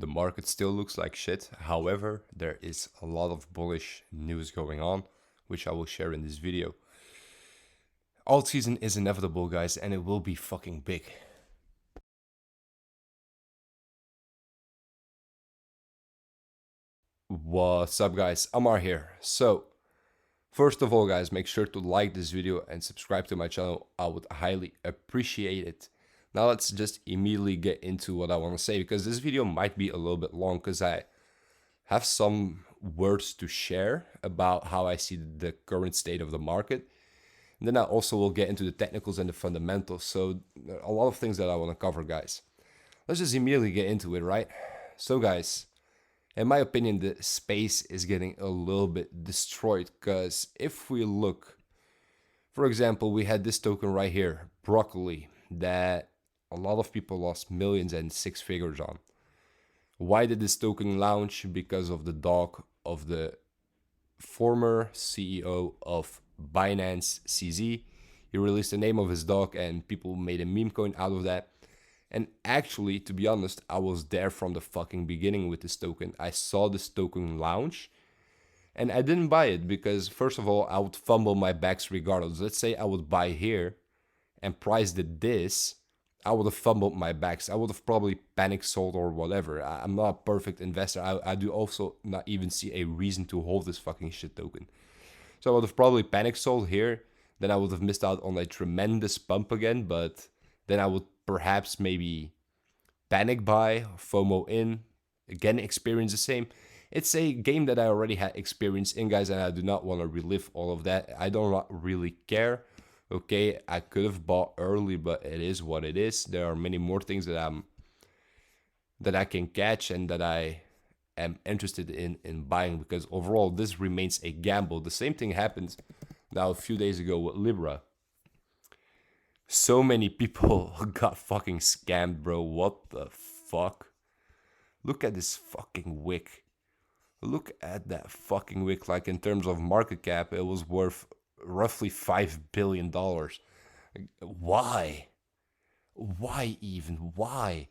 The market still looks like shit. However, there is a lot of bullish news going on, which I will share in this video. Alt season is inevitable, guys, and it will be fucking big. What's up, guys? Amar here. So, first of all, guys, make sure to like this video and subscribe to my channel. I would highly appreciate it. Now let's just immediately get into what I want to say, because this video might be a little bit long because I have some words to share about how I see the current state of the market. And then I also will get into the technicals and the fundamentals. So a lot of things that I want to cover, guys. Let's just immediately get into it, right? So, guys, in my opinion, the space is getting a little bit destroyed, because if we look, for example, we had this token right here, Broccoli, that a lot of people lost millions and six figures on. Why did this token launch? Because of the dog of the former CEO of Binance, CZ. He released the name of his dog and people made a meme coin out of that. And actually, to be honest, I was there from the fucking beginning with this token. I saw this token launch and I didn't buy it because, first of all, I would fumble my bags regardless. Let's say I would buy here and priced it this, I would have fumbled my bags. I would have probably panic sold or whatever. I'm not a perfect investor. I do also not even see a reason to hold this fucking shit token. So I would have probably panic sold here. Then I would have missed out on a tremendous pump again. But then I would perhaps maybe panic buy, FOMO in, again experience the same. It's a game that I already had experience in, guys, and I do not want to relive all of that. I don't really care. Okay, I could have bought early, but it is what it is. There are many more things that I can catch and that I am interested in buying, because overall this remains a gamble. The same thing happened now a few days ago with Libra. So many people got fucking scammed, bro. What the fuck? Look at this fucking wick. Look at that fucking wick. Like, in terms of market cap, it was worth roughly $5 billion. Why? Why even? Why?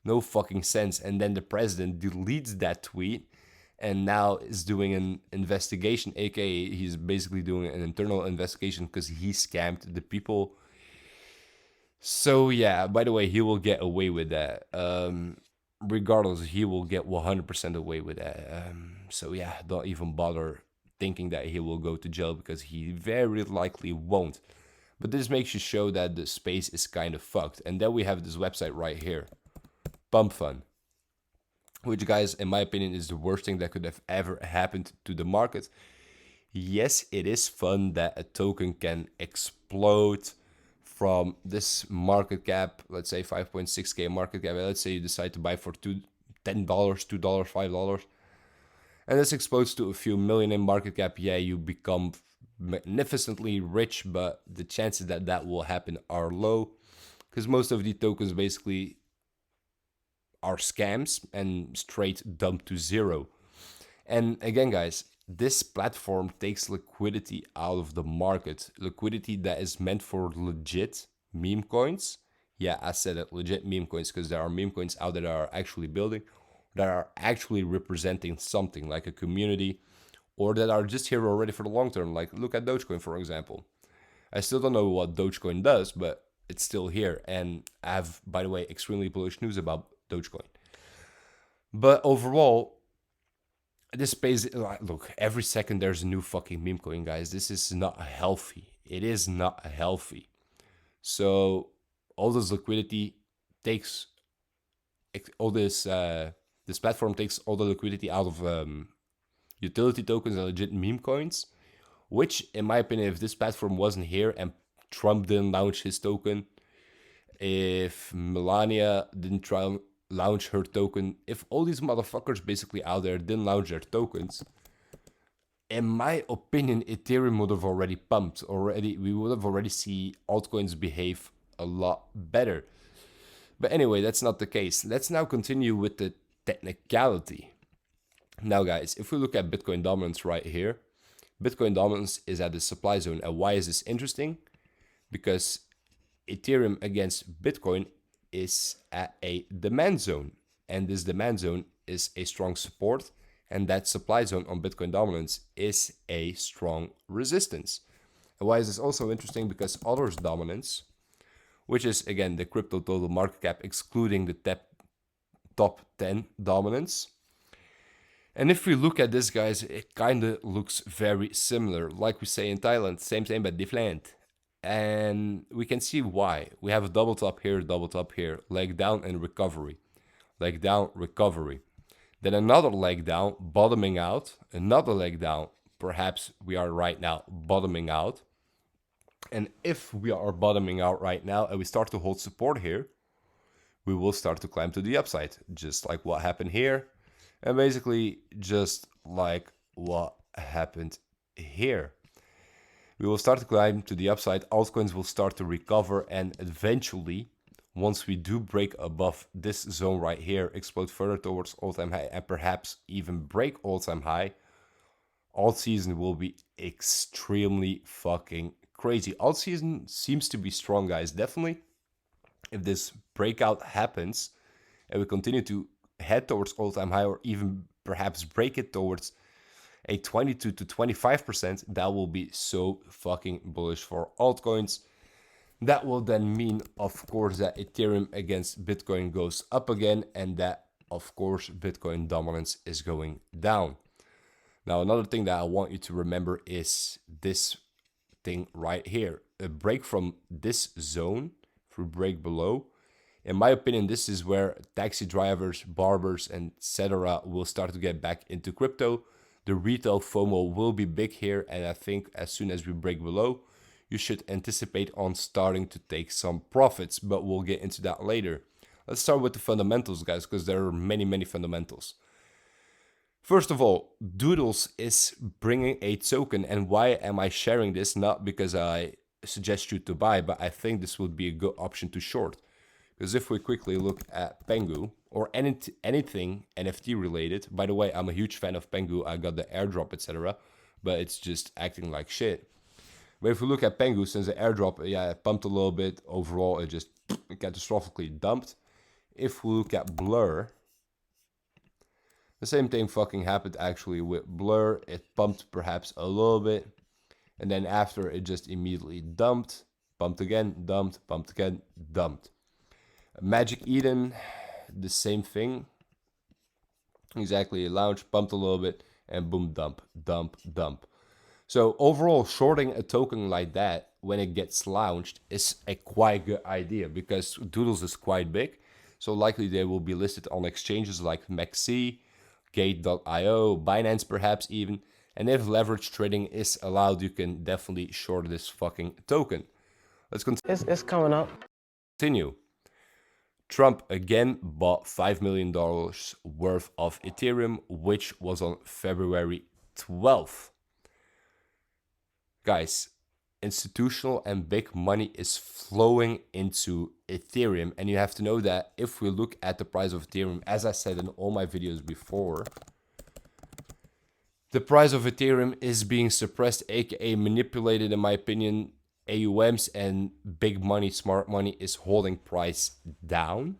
No fucking sense. And then the president deletes that tweet and now is doing an investigation, aka he's basically doing an internal investigation because he scammed the people. So yeah, by the way, he will get away with that. Regardless, he will get 100% away with that. So yeah, don't even bother thinking that he will go to jail, because he very likely won't. But this makes you show that the space is kind of fucked. And then we have this website right here, Pump Fund, which, guys, in my opinion, is the worst thing that could have ever happened to the market. Yes, it is fun that a token can explode from this market cap, let's say 5.6k market cap. Let's say you decide to buy for $10, $2, $5, and this explodes to a few million in market cap. Yeah, you become magnificently rich, but the chances that that will happen are low, because most of the tokens basically are scams and straight dump to zero. And again, guys, this platform takes liquidity out of the market, liquidity that is meant for legit meme coins. Yeah, I said it, legit meme coins, because there are meme coins out there that are actually building, that are actually representing something like a community, or that are just here already for the long term. Like, look at Dogecoin, for example. I still don't know what Dogecoin does, but it's still here. And I have, by the way, extremely bullish news about Dogecoin. But overall, this space, look, every second there's a new fucking meme coin, guys. This is not healthy. It is not healthy. So all this liquidity takes all this platform takes all the liquidity out of utility tokens and legit meme coins, which, in my opinion, if this platform wasn't here and Trump didn't launch his token, if Melania didn't try launch her token, if all these motherfuckers basically out there didn't launch their tokens, in my opinion, Ethereum would have already pumped already. We would have already seen altcoins behave a lot better. But anyway, that's not the case. Let's now continue with the technicality. Now, guys, if we look at Bitcoin dominance right here, Bitcoin dominance is at the supply zone. And why is this interesting? Because Ethereum against Bitcoin is at a demand zone. And this demand zone is a strong support, and that supply zone on Bitcoin dominance is a strong resistance. And why is this also interesting? Because others dominance, which is again the crypto total market cap excluding the top 10 dominance. And if we look at this, guys, it kind of looks very similar. Like we say in Thailand, same but different. And we can see why. We have a double top here, leg down and recovery. Leg down, recovery. Then another leg down, bottoming out. Another leg down, perhaps we are right now bottoming out. And if we are bottoming out right now and we start to hold support here, we will start to climb to the upside, just like what happened here. And basically just like what happened here. We will start to climb to the upside, altcoins will start to recover, and eventually, once we do break above this zone right here, explode further towards all-time high, and perhaps even break all-time high, alt season will be extremely fucking crazy. Alt season seems to be strong, guys. Definitely, if this breakout happens, and we continue to head towards all-time high, or even perhaps break it towards a 22 to 25%, that will be so fucking bullish for altcoins. That will then mean, of course, that Ethereum against Bitcoin goes up again, and that, of course, Bitcoin dominance is going down. Now, another thing that I want you to remember is this thing right here. A break from this zone, if we break below, in my opinion, this is where taxi drivers, barbers, and etc. will start to get back into crypto. The retail FOMO will be big here, and I think as soon as we break below, you should anticipate on starting to take some profits, but we'll get into that later. Let's start with the fundamentals, guys, because there are many fundamentals. First of all, Doodles is bringing a token, and why am I sharing this? Not because I suggest you to buy, but I think this would be a good option to short. Because if we quickly look at Pengu, or anything NFT related, by the way, I'm a huge fan of Pengu, I got the airdrop, etc., but it's just acting like shit. But if we look at Pengu, since the airdrop, yeah, it pumped a little bit, overall it just catastrophically dumped. If we look at Blur, the same thing fucking happened actually with Blur. It pumped perhaps a little bit, and then after it just immediately dumped, pumped again, dumped, pumped again, dumped. Magic Eden, the same thing. Exactly, it launched, pumped a little bit, and boom, dump, dump, dump. So overall, shorting a token like that when it gets launched is a quite good idea, because Doodles is quite big. So likely they will be listed on exchanges like MEXC, Gate.io, Binance perhaps even. And if leverage trading is allowed, you can definitely short this fucking token. Let's continue. It's coming up. Continue. Trump again bought $5 million worth of Ethereum, which was on February 12th. Guys, institutional and big money is flowing into Ethereum, and you have to know that if we look at the price of Ethereum, as I said in all my videos before, the price of Ethereum is being suppressed, aka manipulated, in my opinion. AUMs and big money, smart money is holding price down,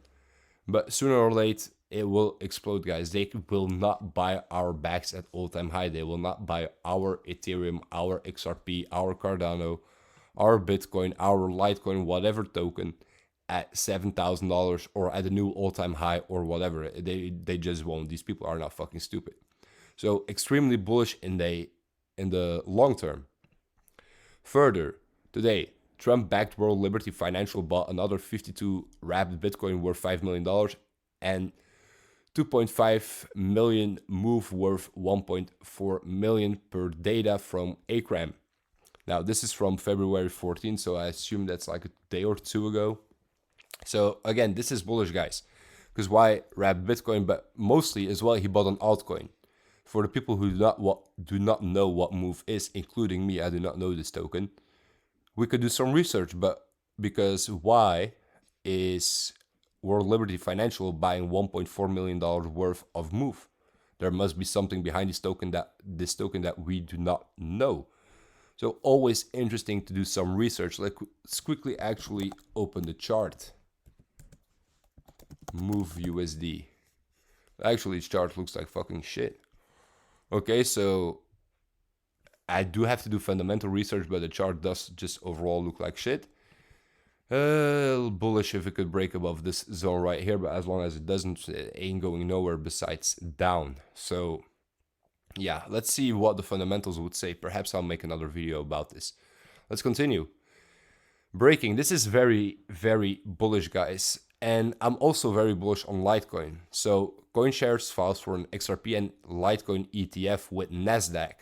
but sooner or later it will explode, guys. They will not buy our backs at all-time high. They will not buy our Ethereum, our XRP, our Cardano, our Bitcoin, our Litecoin, whatever token at $7,000 or at a new all-time high or whatever. They just won't. These people are not fucking stupid. So extremely bullish in the long term. Further, today, Trump-backed World Liberty Financial bought another 52 wrapped Bitcoin worth $5 million and 2.5 million move worth 1.4 million per data from ACRAM. Now, this is from February 14th, so I assume that's like a day or two ago. So again, this is bullish, guys. Because why wrap Bitcoin? But mostly as well, he bought an altcoin. For the people who do not know what Move is, including me, I do not know this token. We could do some research, but because why is World Liberty Financial buying $1.4 million worth of Move? There must be something behind this token that we do not know. So always interesting to do some research. Let's quickly actually open the chart. Move USD. Actually, this chart looks like fucking shit. Okay, so I do have to do fundamental research, but the chart does just overall look like shit. Bullish if it could break above this zone right here, but as long as it doesn't, it ain't going nowhere besides down. So yeah, let's see what the fundamentals would say. Perhaps I'll make another video about this. Let's continue. Breaking. This is very, very bullish, guys. And I'm also very bullish on Litecoin. So CoinShares files for an XRP and Litecoin ETF with Nasdaq.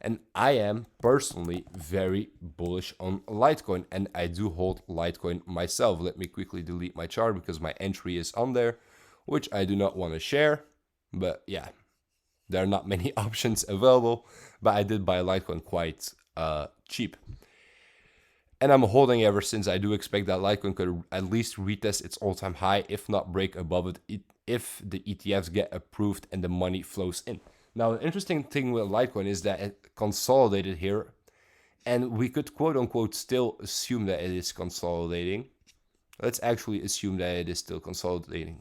And I am personally very bullish on Litecoin, and I do hold Litecoin myself. Let me quickly delete my chart because my entry is on there, which I do not want to share. But yeah, there are not many options available, but I did buy Litecoin quite cheap. And I'm holding ever since. I do expect that Litecoin could at least retest its all-time high, if not break above it, if the ETFs get approved and the money flows in. Now, the interesting thing with Litecoin is that it consolidated here, and we could quote-unquote still assume that it is consolidating. Let's actually assume that it is still consolidating.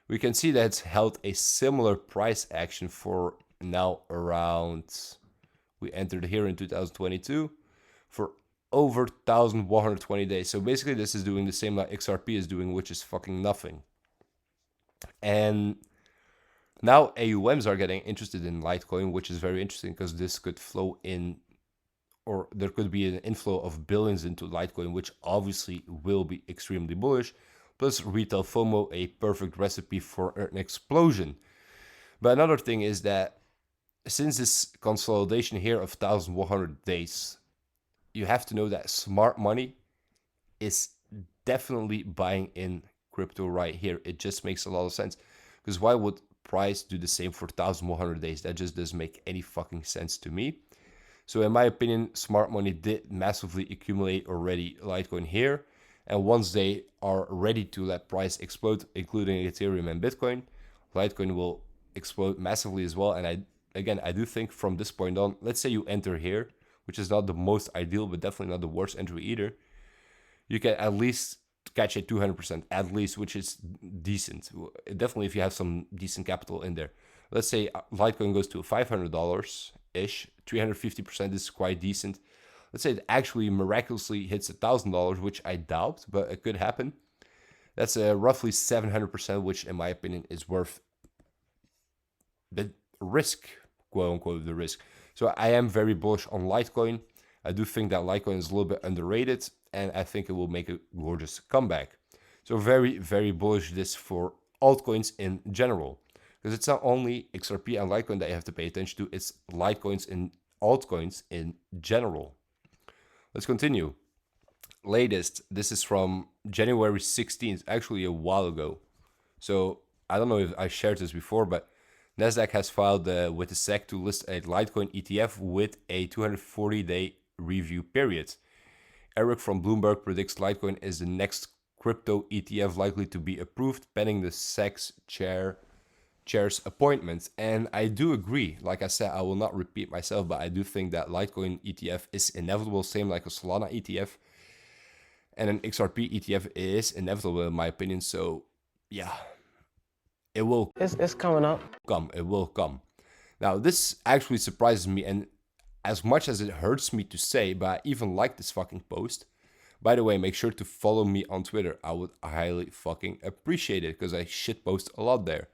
We can see that it's held a similar price action for now around, we entered here in 2022, for over 1,120 days. So basically this is doing the same like XRP is doing, which is fucking nothing. And now AUMs are getting interested in Litecoin, which is very interesting because this could flow in, or there could be an inflow of billions into Litecoin, which obviously will be extremely bullish. Plus retail FOMO, a perfect recipe for an explosion. But another thing is that since this consolidation here of 1,100 days, you have to know that smart money is definitely buying in crypto right here. It just makes a lot of sense. Because why would price do the same for 1,100 days? That just doesn't make any fucking sense to me. So in my opinion, smart money did massively accumulate already Litecoin here. And once they are ready to let price explode, including Ethereum and Bitcoin, Litecoin will explode massively as well. And I do think from this point on, let's say you enter here, which is not the most ideal, but definitely not the worst entry either, you can at least catch a 200% at least, which is decent. Definitely if you have some decent capital in there. Let's say Litecoin goes to $500-ish, 350% is quite decent. Let's say it actually miraculously hits $1,000, which I doubt, but it could happen. That's roughly 700%, which in my opinion is worth the risk, quote unquote, the risk. So I am very bullish on Litecoin. I do think that Litecoin is a little bit underrated, and I think it will make a gorgeous comeback. So very, very bullish this for altcoins in general. Because it's not only XRP and Litecoin that you have to pay attention to, it's Litecoins and altcoins in general. Let's continue. Latest, this is from January 16th, actually a while ago. So I don't know if I shared this before, but Nasdaq has filed with the SEC to list a Litecoin ETF with a 240-day review period. Eric from Bloomberg predicts Litecoin is the next crypto ETF likely to be approved pending the SEC's chair's appointment. And I do agree. Like I said, I will not repeat myself, but I do think that Litecoin ETF is inevitable, same like a Solana ETF. And an XRP ETF is inevitable in my opinion. So yeah, it will. It's coming up. It will come. Now this actually surprises me, and as much as it hurts me to say, but I even like this fucking post. By the way, make sure to follow me on Twitter. I would highly fucking appreciate it because I shitpost a lot there.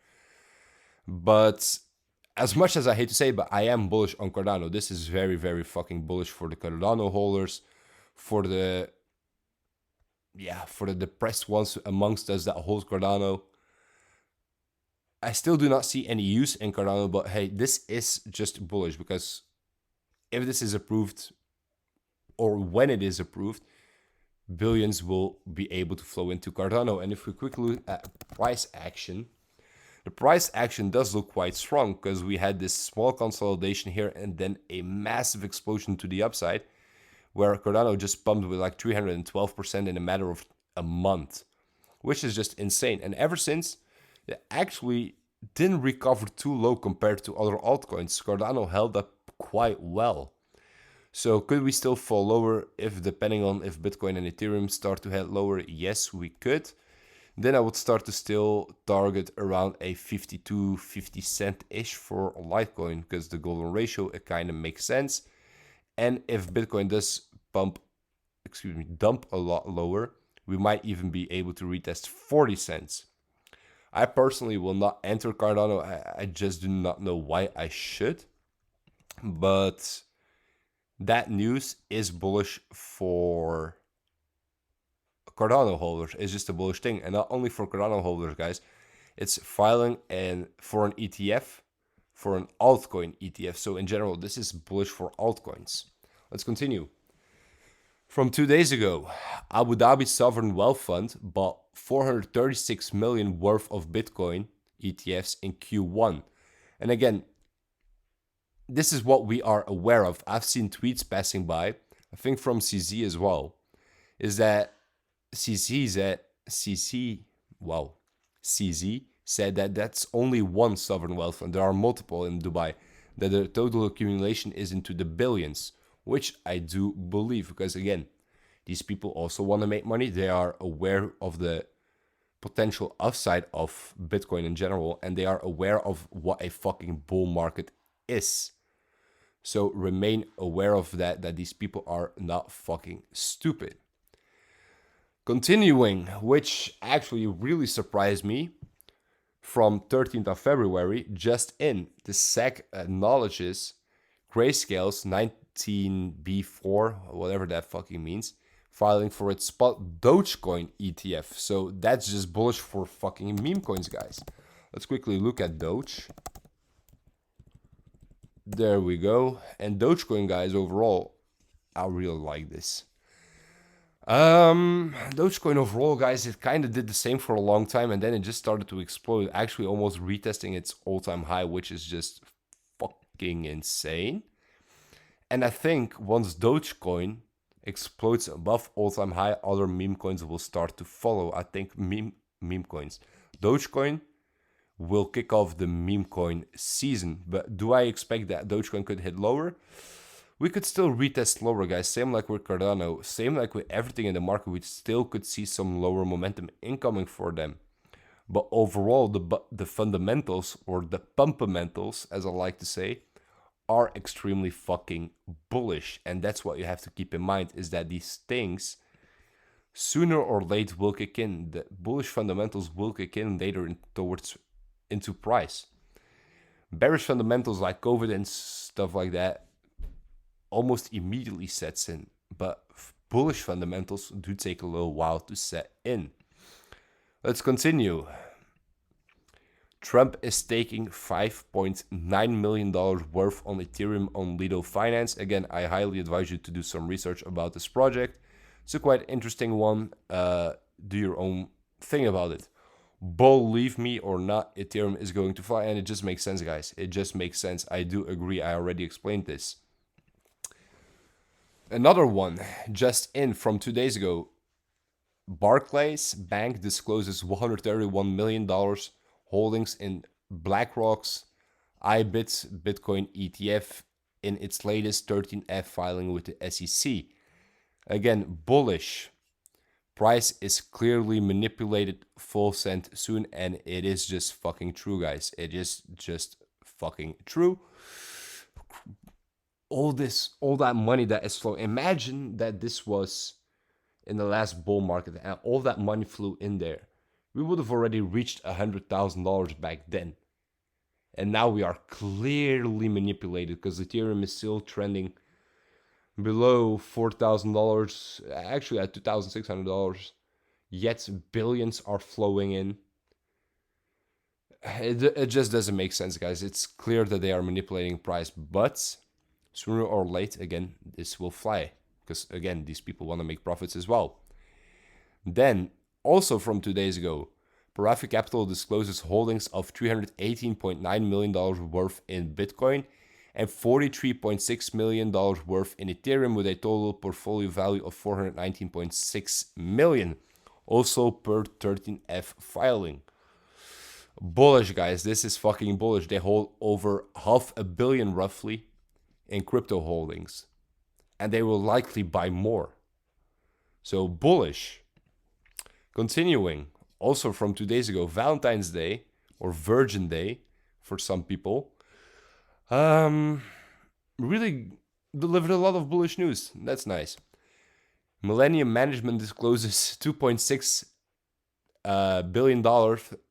But as much as I hate to say it, but I am bullish on Cardano. This is very, very fucking bullish for the Cardano holders, for the depressed ones amongst us that hold Cardano. I still do not see any use in Cardano, but hey, this is just bullish because if this is approved, or when it is approved, billions will be able to flow into Cardano. And if we quickly look at price action, the price action does look quite strong because we had this small consolidation here and then a massive explosion to the upside where Cardano just pumped with like 312% in a matter of a month, which is just insane. And ever since, it actually didn't recover too low compared to other altcoins. Cardano held up quite well. So could we still fall lower depending on if Bitcoin and Ethereum start to head lower? Yes, we could. then I would start to still target around a 50 cent-ish for Litecoin, because the golden ratio, it kind of makes sense. And if Bitcoin does dump a lot lower, we might even be able to retest 40 cents. I personally will not enter Cardano. I just do not know why I should. But that news is bullish for Cardano holders. It's just a bullish thing. And not only for Cardano holders, guys. It's filing for an ETF, for an altcoin ETF. So in general, this is bullish for altcoins. Let's continue. From 2 days ago, Abu Dhabi Sovereign Wealth Fund bought 436 million worth of Bitcoin ETFs in Q1. And again, this is what we are aware of. I've seen tweets passing by, I think from CZ as well, is that CZ said that that's only one sovereign wealth fund. There are multiple in Dubai, that the total accumulation is into the billions, which I do believe, because again, these people also want to make money. They are aware of the potential upside of Bitcoin in general, and they are aware of what a fucking bull market is. So remain aware of that these people are not fucking stupid. Continuing, which actually really surprised me, from 13th of February, just in, the SEC acknowledges Grayscale's 19B4, whatever that fucking means, filing for its spot Dogecoin ETF. So that's just bullish for fucking meme coins, guys. Let's quickly look at Doge. There we go. And Dogecoin, guys, overall, I really like this. Dogecoin overall, guys, it kind of did the same for a long time, and then it just started to explode, actually almost retesting its all-time high, which is just fucking insane. And I think once Dogecoin explodes above all-time high, other meme coins will start to follow. I think meme coins. Dogecoin will kick off the meme coin season, but do I expect that Dogecoin could hit lower? We could still retest lower, guys. Same like with Cardano, same like with everything in the market. We still could see some lower momentum incoming for them. But overall, the fundamentals, or the pumpamentals, as I like to say, are extremely fucking bullish. And that's what you have to keep in mind, is that these things, sooner or later, will kick in. The bullish fundamentals will kick in later into price. Bearish fundamentals like COVID and stuff like that almost immediately sets in, but bullish fundamentals do take a little while to set in. Let's continue. Trump is taking $5.9 million worth on Ethereum on Lido Finance. Again, I highly advise you to do some research about this project. It's a quite interesting one. Do your own thing about it. Believe me or not, Ethereum is going to fly, and it just makes sense, guys. It just makes sense. I do agree. I already explained this. Another one, just in from 2 days ago, Barclays Bank discloses $131 million holdings in BlackRock's IBIT Bitcoin ETF in its latest 13F filing with the SEC. Again, bullish. Price is clearly manipulated full send soon, and it is just fucking true, guys. It is just fucking true. All that money that is flowing. Imagine that this was in the last bull market and all that money flew in there. We would have already reached $100,000 back then. And now we are clearly manipulated, because Ethereum is still trending below $4,000, actually at $2,600. Yet billions are flowing in. It just doesn't make sense, guys. It's clear that they are manipulating price, but sooner or later, again, this will fly, because again, these people want to make profits as well. Then, also from 2 days ago, Parafi Capital discloses holdings of $318.9 million worth in Bitcoin and $43.6 million worth in Ethereum, with a total portfolio value of $419.6 million, also per 13F filing. Bullish, guys. This is fucking bullish. They hold over $500 million roughly in crypto holdings, and they will likely buy more. So bullish. Continuing, also from 2 days ago, Valentine's Day or Virgin Day for some people, really delivered a lot of bullish news. That's nice. Millennium Management discloses $2.6 billion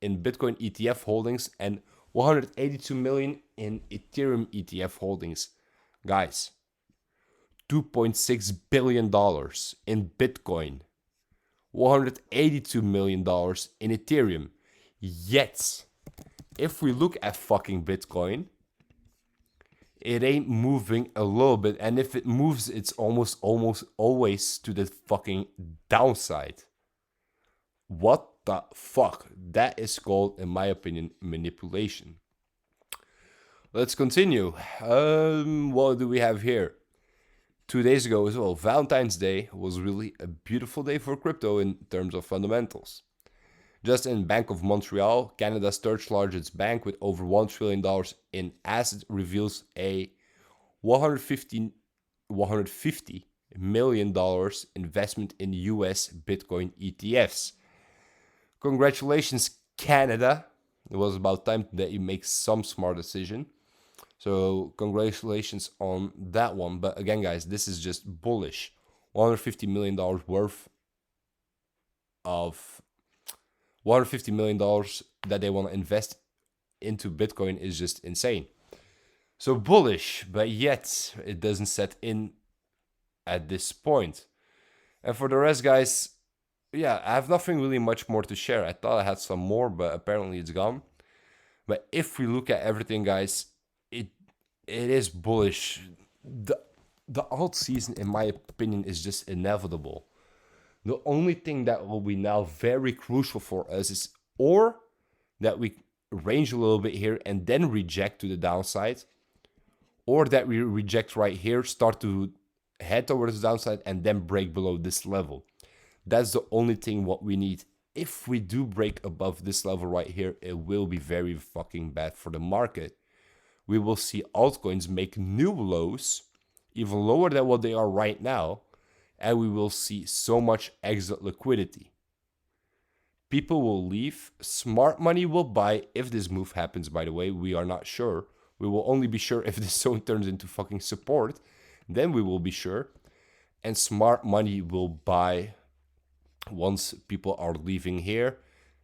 in Bitcoin ETF holdings and 182 million in Ethereum ETF holdings. Guys, $2.6 billion in Bitcoin, $182 million in Ethereum. Yet, if we look at fucking Bitcoin, it ain't moving a little bit. And if it moves, it's almost always to the fucking downside. What the fuck? That is called, in my opinion, manipulation. Let's continue. What do we have here? 2 days ago as well, Valentine's Day was really a beautiful day for crypto in terms of fundamentals. Just in Bank of Montreal, Canada's third largest bank with over $1 trillion in assets, reveals a $150 million investment in US Bitcoin ETFs. Congratulations, Canada. It was about time that you make some smart decision. So congratulations on that one. But again, guys, this is just bullish. $150 million worth of $150 million that they want to invest into Bitcoin is just insane. So bullish, but yet it doesn't set in at this point. And for the rest, guys, yeah, I have nothing really much more to share. I thought I had some more, but apparently it's gone. But if we look at everything, guys, it is bullish. The alt season, in my opinion, is just inevitable. The only thing that will be now very crucial for us is or that we range a little bit here and then reject to the downside, or that we reject right here, start to head towards the downside and then break below this level. That's the only thing what we need. If we do break above this level right here, it will be very fucking bad for the market. We will see altcoins make new lows, even lower than what they are right now, and we will see so much exit liquidity. People will leave, smart money will buy if this move happens, by the way. We are not sure. We will only be sure if this zone turns into fucking support. Then we will be sure. And smart money will buy once people are leaving here.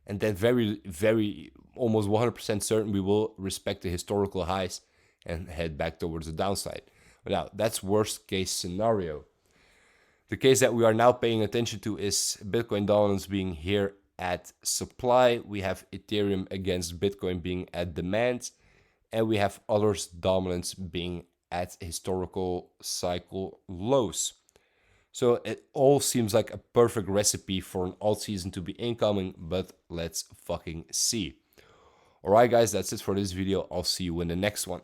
And then very, very, almost 100% certain we will respect the historical highs and head back towards the downside. Now, that's worst case scenario. The case that we are now paying attention to is Bitcoin dominance being here at supply. We have Ethereum against Bitcoin being at demand. And we have others' dominance being at historical cycle lows. So it all seems like a perfect recipe for an alt season to be incoming, but let's fucking see. Alright guys, that's it for this video. I'll see you in the next one.